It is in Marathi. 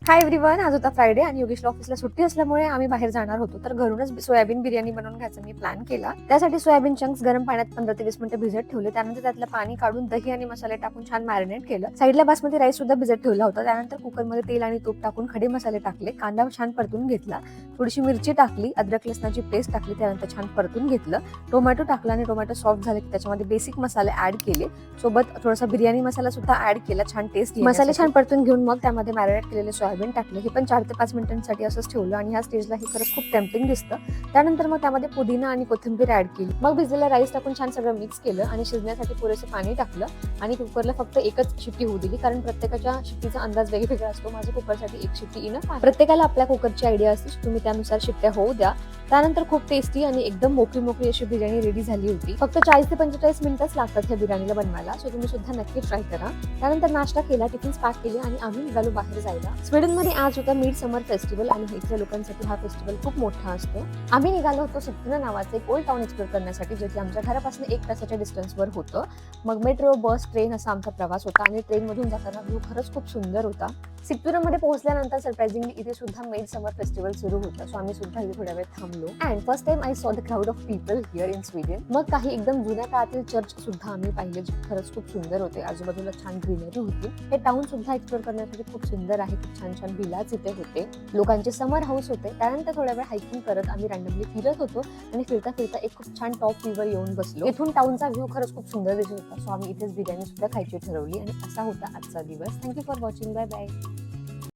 हाय एव्हरीवन, आज होता फ्रायडे आणि योगेशला ऑफिसला सुट्टी असल्यामुळे आम्ही बाहेर जाणार होतो. तर घरूनच सोयाबीन बिर्याणी बनवून घ्यायचा मी प्लॅन केला. त्यासाठी सोयाबीन चंक्स गरम पाण्यात 15 ते 20 मिनिटं भिजत ठेवले. त्यानंतर त्यातलं पाणी काढून दही आणि मसाले टाकून छान मॅरिनेट केलं. साईडला बासमती राईस सुद्धा भिजत ठेवला होता. त्यानंतर कुकरमध्ये तेल आणि तूप टाकून खडे मसाले टाकले. कांदा छान परतून घेतला. थोडीशी मिरची टाकली, अद्रक लसणाची पेस्ट टाकली. त्यानंतर छान परतून घेतलं. टोमॅटो टाकला आणि टोमॅटो सॉफ्ट झाले की त्याच्यामध्ये बेसिक मसाले ऍड केले. सोबत थोडासा बिर्याणी मसाला सुद्धा ऍड केला. छान टेस्ट मसाले छान परतून घेऊन मग त्यामध्ये मॅरिनेट केलेले सोयाबीन टाकले. हे पण 4 ते 5 मिनिटांसाठी असंच ठेवलं आणि ह्या स्टेजला हे खरंच खूप टेम्पटिंग दिसतं. त्यानंतर मग त्यामध्ये पुदिना आणि कोथिंबीर ऍड केली. मग भिजलेला राईस टाकून छान सगळं मिक्स केलं आणि शिजण्यासाठी पुरेसे पाणी टाकलं आणि कुकरला फक्त एकच शिट्टी होऊ दिली, कारण प्रत्येकाच्या शिट्टीचा अंदाज वेगवेगळा असतो. माझ्या कुकरसाठी एक शिट्टी इनफ आहे. प्रत्येकाला आपल्या कुकरची आयडिया असते, तुम्ही त्यानुसार शिट्ट्या होऊ द्या. त्यानंतर खूप टेस्टी आणि एकदम मोकळी मोकळी अशी बिर्याणी रेडी झाली होती. फक्त 40 ते 45 मिनिटच लागतात ह्या बिर्याणीला बनवायला, सो तुम्ही सुद्धा नक्की ट्राय करा. त्यानंतर नाश्ता केला, टिफिन्स पॅक केले आणि आम्ही निघालो बाहेर जायला. स्वीडनमध्ये आज होता मिड समर फेस्टिवल आणि इथल्या लोकांसाठी हा फेस्टिवल खूप मोठा असतो. आम्ही निघालो होतो सिग्तुना नावाचे एक ओल्ड टाउन एक्सप्लोर करण्यासाठी, जे की आमच्या घरापासून 1 तासाच्या डिस्टन्सवर होतं. मग मेट्रो, बस, ट्रेन असा आमचा प्रवास होता आणि ट्रेन मधून जाताना व्ह्यू खरंच खूप सुंदर होता. सिग्तुनामध्ये पोहोचल्यानंतर सरप्राइझिंगली इथे सुद्धा मेड समर फेस्टिवल सुरू होतं, सो आम्ही सुद्धा इथे थोड्या वेळ थांबलो. And first time I saw the crowd of people here in Sweden. मग काही एकदम जुन्या काळातील चर्च सुद्धा आम्ही पाहिले, जे खरंच खूप सुंदर होते. आजूबाजूला छान ग्रीनरी होती. हे टाउन सुद्धा एक्सप्लोर करण्यासाठी खूप सुंदर आहे. खूप छान छान विलाज इथे होते, लोकांचे समर हाऊस होते. त्यानंतर थोड्या वेळ हायकिंग करत आम्ही रँडमली फिरत होतो आणि फिरता फिरता एक खूप छान टॉप व्ह्यूवर येऊन बसलो. इथून टाउनचा व्ह्यू खरंच खूप सुंदर दिसत होता, सो आम्ही इथेच बिर्याणी सुद्धा खायची ठरवली आणि असा होता आजचा दिवस. Thank you for watching. Bye bye.